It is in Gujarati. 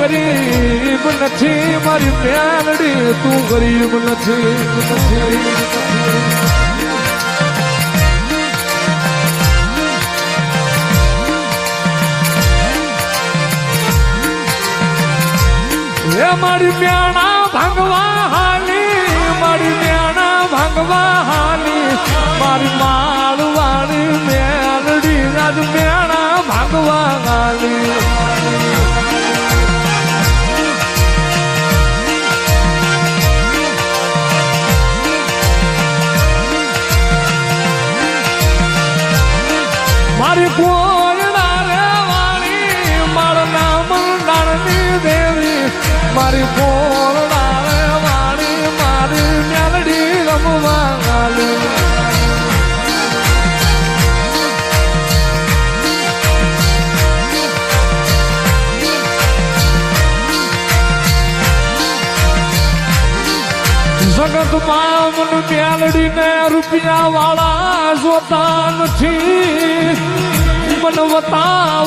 ગરીબ નથી મારી મેલડી તું ગરીબ નથી હે મારી મેણા ભાંગવા હાલી મારી મેણા ભાંગવા હાલી મારી માળવાળી મેલડી રાજ મેણા ભાંગવા હાલી મારી કોરડા રે વાળી મારું નામ નાણની દેવી મારી કોરડા રે વાળી મારી મેલડી રમવા ગાલી જગતમાં મન મેલડીને રૂપિયા વાળા જોતા નથી મન વતાવ